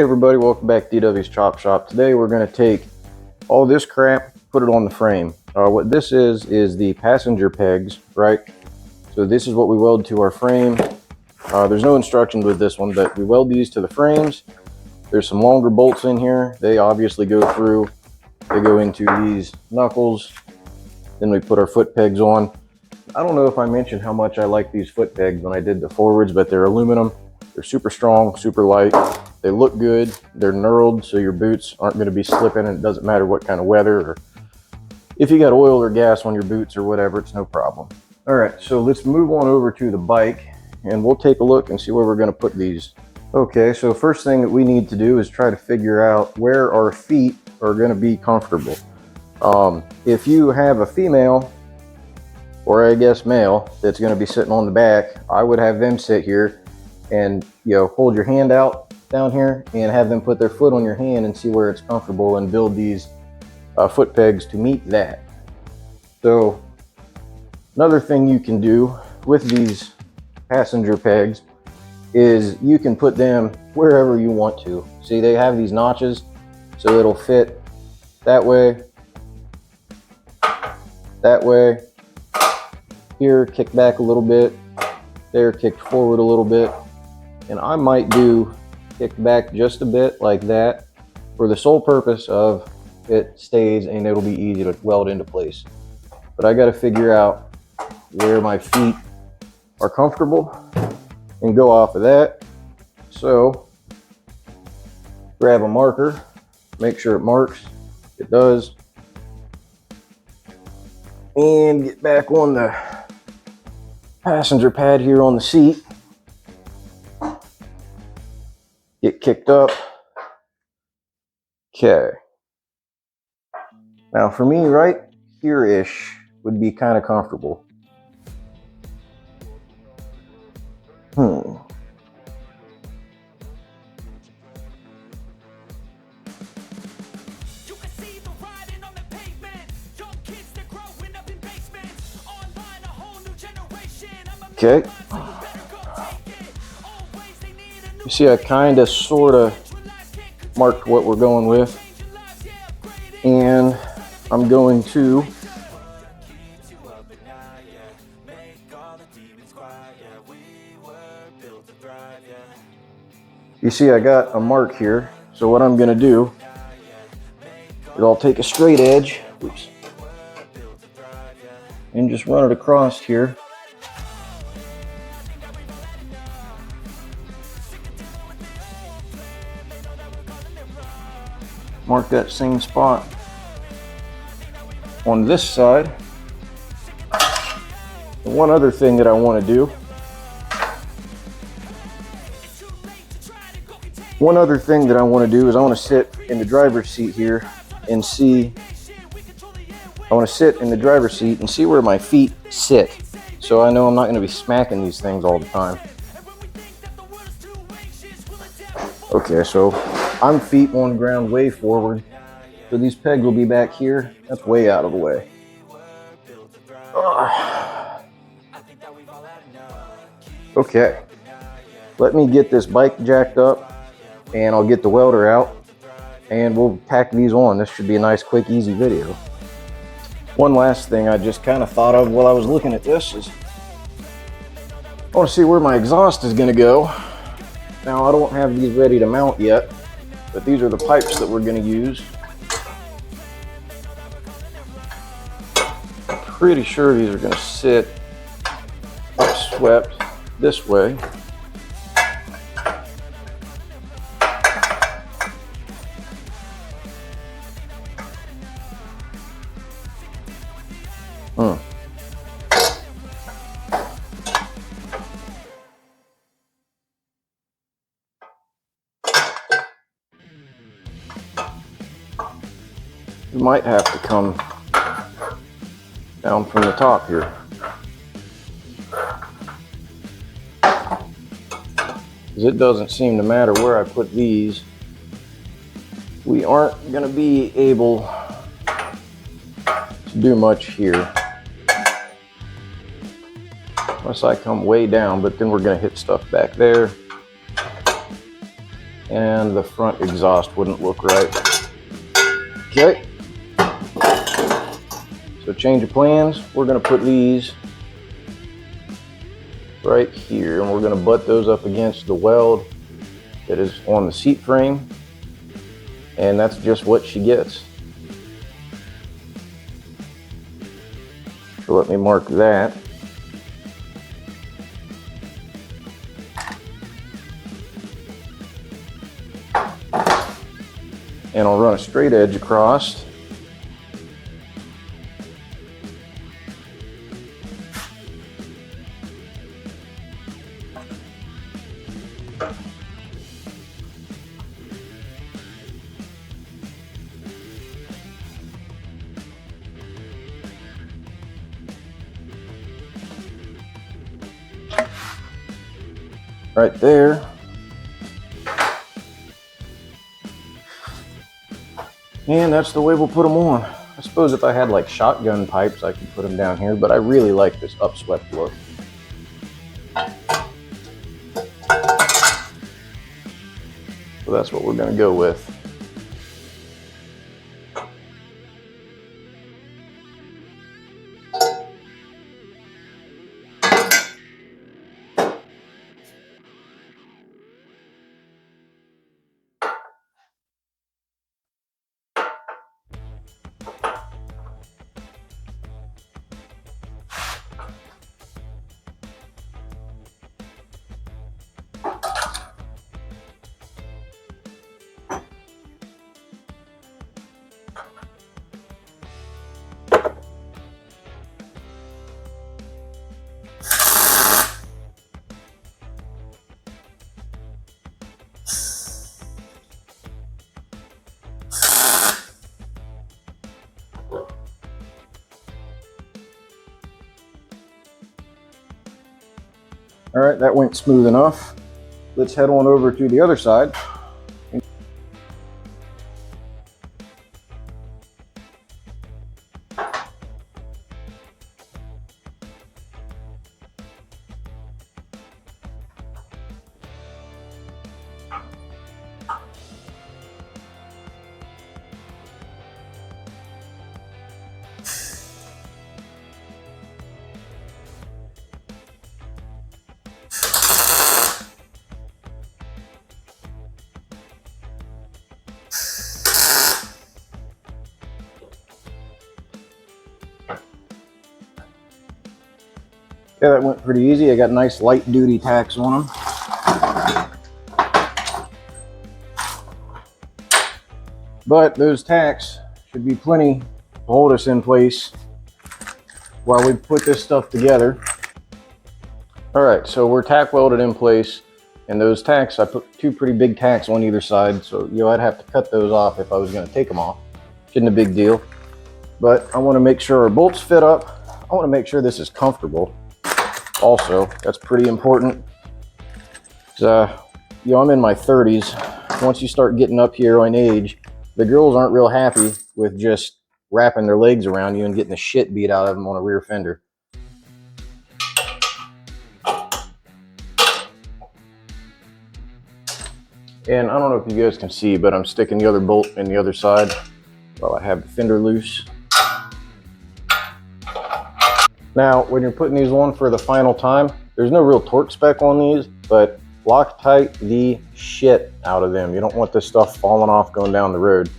Hey everybody, welcome back to DW's Chop Shop. Today we're going to take all this crap, put it on the frame. What this is the passenger pegs, right? So this is what we weld to our frame. There's no instructions with this one, but we weld these to the frames. There's some longer bolts in here. They obviously go through. They go into these knuckles. Then we put our foot pegs on. I don't know if I mentioned how much I like these foot pegs when I did the forwards, but they're aluminum. They're super strong, super light. They look good. They're knurled, so your boots aren't going to be slipping, and it doesn't matter what kind of weather or if you got oil or gas on your boots or whatever, it's no problem. All right, so let's move on over to the bike and we'll take a look and see where we're going to put these. Okay, so first thing that we need to do is try to figure out where our feet are going to be comfortable. If you have a female, or I guess male, that's going to be sitting on the back, I would have them sit here and, you know, hold your hand out down here and have them put their foot on your hand and see where it's comfortable and build these foot pegs to meet that. So another thing you can do with these passenger pegs is you can put them wherever you want to. See, they have these notches, so it'll fit that way, here, kick back a little bit, there, kick forward a little bit, and I might do kick back just a bit like that for the sole purpose of it stays and it'll be easy to weld into place. But I got to figure out where my feet are comfortable and go off of that. So grab a marker, make sure it marks. It does. And get back on the passenger pad here on the seat. Get kicked up. Okay. Now for me, right here-ish would be kind of comfortable. Okay. You see, I kind of, sort of marked what we're going with. And I'm going to you see, I got a mark here. So what I'm going to do is I'll take a straight edge, oops, and just run it across here. Mark that same spot on this side. And one other thing that I want to do, is I want to sit in the driver's seat here and see, where my feet sit. So I know I'm not going to be smacking these things all the time. Okay, so I'm feet on the ground way forward. So these pegs will be back here. That's way out of the way. Okay. Let me get this bike jacked up and I'll get the welder out and we'll tack these on. This should be a nice, quick, easy video. One last thing I just kind of thought of while I was looking at this is I want to see where my exhaust is going to go. Now, I don't have these ready to mount yet, but these are the pipes that we're going to use. I'm pretty sure these are going to sit swept this way. You might have to come down from the top here. Because it doesn't seem to matter where I put these. We aren't going to be able to do much here. Unless I come way down, but then we're going to hit stuff back there. and the front exhaust wouldn't look right. Okay, so change of plans. We're going to put these right here, and we're going to butt those up against the weld that is on the seat frame, and that's just what she gets. So let me mark that. And I'll run a straight edge across. Right there. And that's the way we'll put them on. I suppose if I had like shotgun pipes, I could put them down here, but I really like this upswept look. So that's what we're going to go with. All right, that went smooth enough. Let's head on over to the other side. Yeah, that went pretty easy. I got nice light duty tacks on them. But those tacks should be plenty to hold us in place while we put this stuff together. All right, so we're tack welded in place, and those tacks, I put two pretty big tacks on either side, so I'd have to cut those off if I was going to take them off. Isn't a big deal, but I want to make sure our bolts fit up. I want to make sure this is comfortable. Also, that's pretty important. I'm in my 30s. Once you start getting up here in age, the girls aren't real happy with just wrapping their legs around you and getting the shit beat out of them on a rear fender. And I don't know if you guys can see, but I'm sticking the other bolt in the other side while I have the fender loose. Now, when you're putting these on for the final time, there's no real torque spec on these, but Loctite the shit out of them. You don't want this stuff falling off going down the road.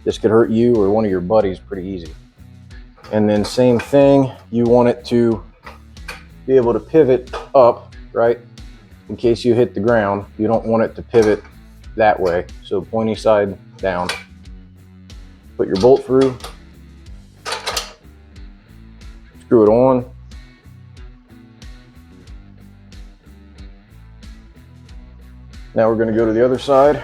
This could hurt you or one of your buddies pretty easy. And then same thing, you want it to be able to pivot up, right? In case you hit the ground, you don't want it to pivot that way. So pointy side down. Put your bolt through. Screw it on. Now we're going to go to the other side.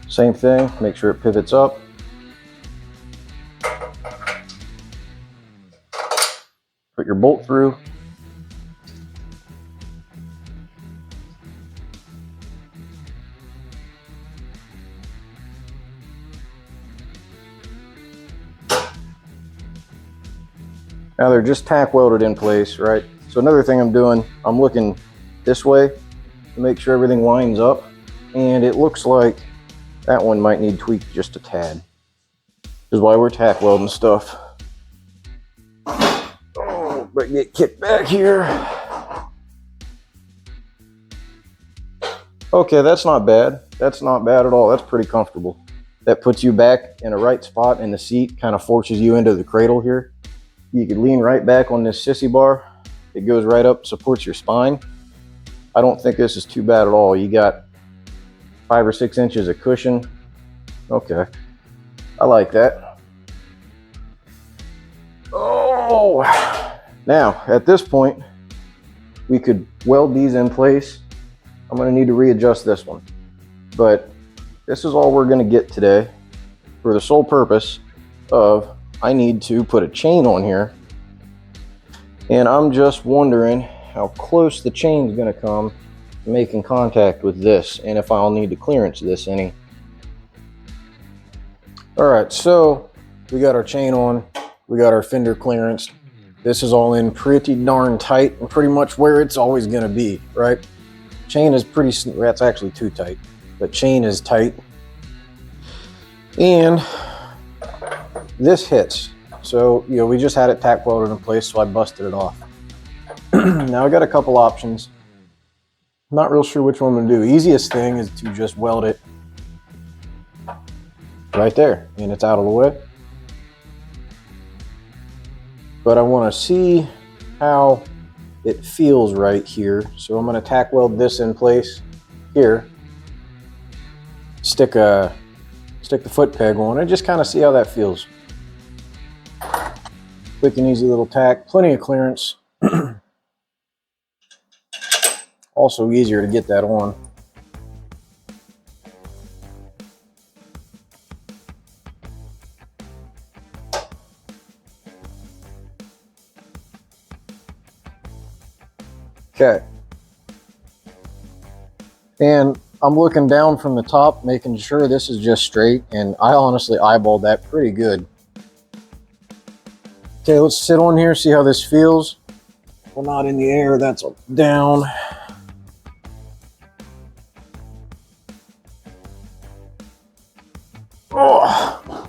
Same thing, make sure it pivots up. put your bolt through. Now they're just tack welded in place, right? So another thing I'm doing, I'm looking this way to make sure everything lines up. And it looks like that one might need tweaked just a tad. This is why we're tack welding stuff. Oh, but get kicked back here. Okay, that's not bad. That's not bad at all. That's pretty comfortable. That puts you back in a right spot in the seat, kind of forces you into the cradle here. You can lean right back on this sissy bar. It goes right up, supports your spine. I don't think this is too bad at all. You got 5 or 6 inches of cushion. Okay, I like that. Oh, now at this point, we could weld these in place. I'm gonna need to readjust this one, but this is all we're gonna get today for the sole purpose of I need to put a chain on here, and I'm just wondering how close the chain's gonna come to making contact with this, and if I'll need to clearance this any. All right, so we got our chain on, we got our fender clearance. This is all in pretty darn tight and pretty much where it's always gonna be, right? Chain is pretty, that's actually too tight, but chain is tight. And this hits. So, you know, we just had it tack welded in place, so I busted it off. Now I got a couple options. I'm not real sure which one I'm gonna do. Easiest thing is to just weld it right there, and it's out of the way. But I wanna see how it feels right here. So I'm gonna tack weld this in place here. Stick the foot peg on and just kind of see how that feels. Quick and easy little tack, plenty of clearance. Also easier to get that on. Okay. And I'm looking down from the top, making sure this is just straight, and I honestly eyeballed that pretty good. Okay, let's sit on here, see how this feels. Well, not in the air, that's down. Oh.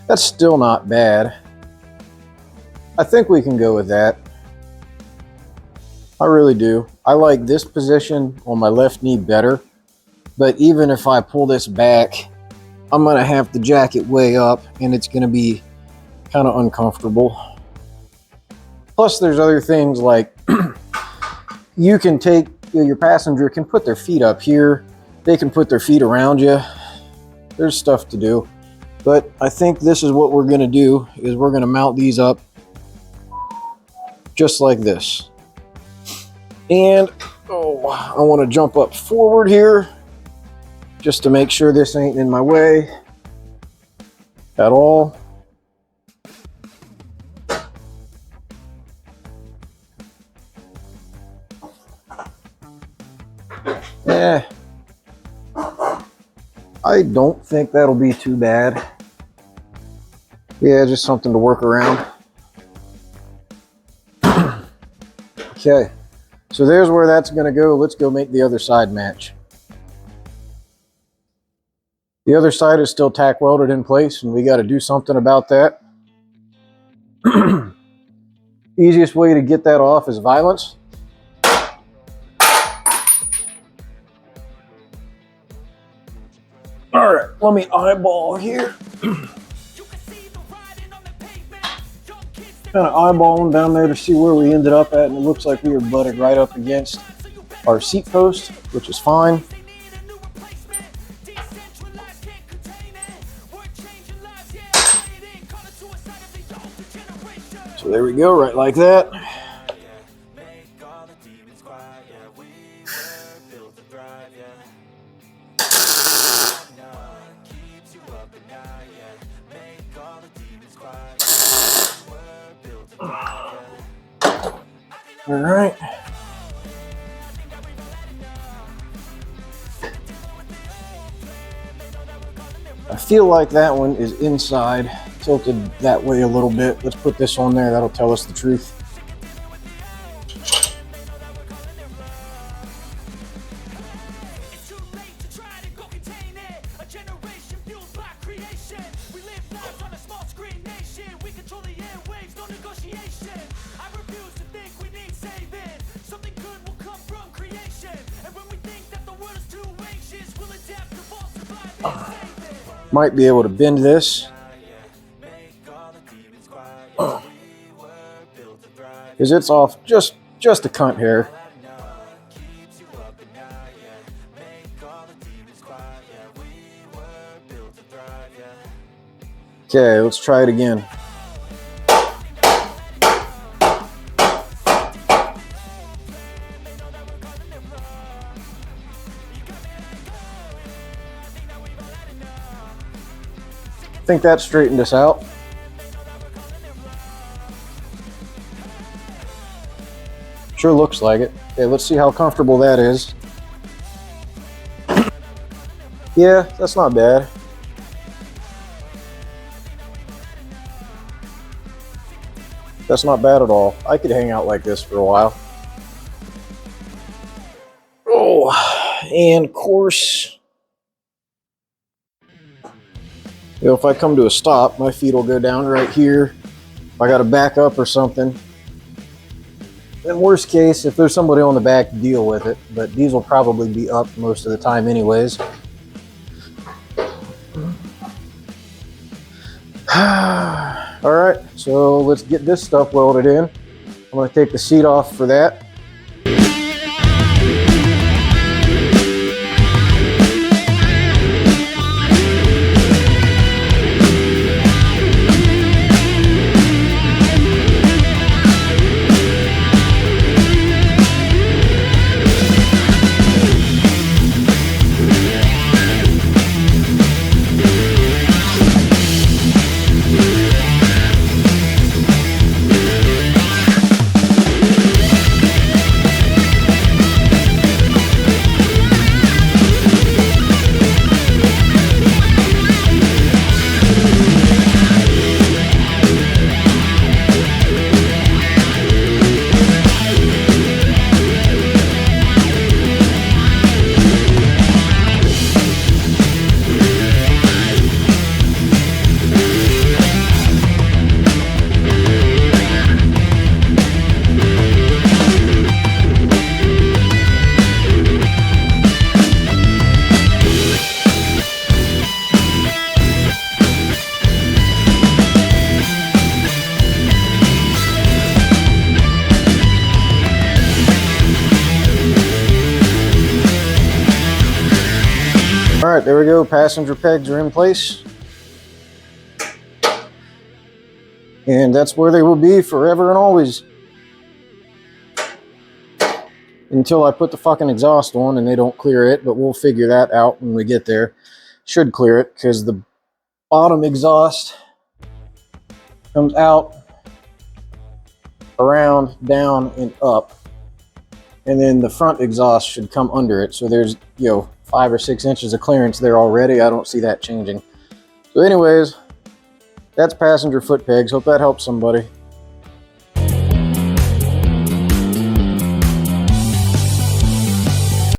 That's still not bad. I think we can go with that. I really do. I like this position on my left knee better, but even if I pull this back, I'm gonna have to jack it way up and it's gonna be kind of uncomfortable. Plus there's other things like you can take, your passenger can put their feet up here. They can put their feet around you. There's stuff to do. But I think this is what we're gonna do, is we're gonna mount these up just like this. And, oh, I wanna jump up forward here just to make sure this ain't in my way at all. I don't think that'll be too bad. Yeah, just something to work around. Okay, so there's where that's gonna go. Let's go make the other side match. The other side is still tack welded in place, and we got to do something about that. Easiest way to get that off is violence. All right, let me eyeball here. Kind of eyeballing down there to see where we ended up at, and it looks like we were butted right up against our seat post, which is fine. So there we go, right like that. All right. I feel like that one is inside, tilted that way a little bit. Let's put this on there, that'll tell us the truth. Might be able to bend this. Because it's off just a cunt hair. Okay, let's try it again. I think that straightened us out. Sure looks like it. Okay, let's see how comfortable that is. Yeah, that's not bad. That's not bad at all. I could hang out like this for a while. Oh, and of course, you know, if I come to a stop, my feet will go down right here. If I got to back up or something. In worst case, if there's somebody on the back, deal with it. But these will probably be up most of the time anyways. All right, so let's get this stuff welded in. I'm going to take the seat off for that. All right, there we go. Passenger pegs are in place. And that's where they will be forever and always. Until I put the fucking exhaust on and they don't clear it, but we'll figure that out when we get there. Should clear it because the bottom exhaust comes out, around, down, and up. And then the front exhaust should come under it. So there's, 5 or 6 inches of clearance there already. I don't see that changing. So anyways, that's passenger foot pegs. Hope that helps somebody.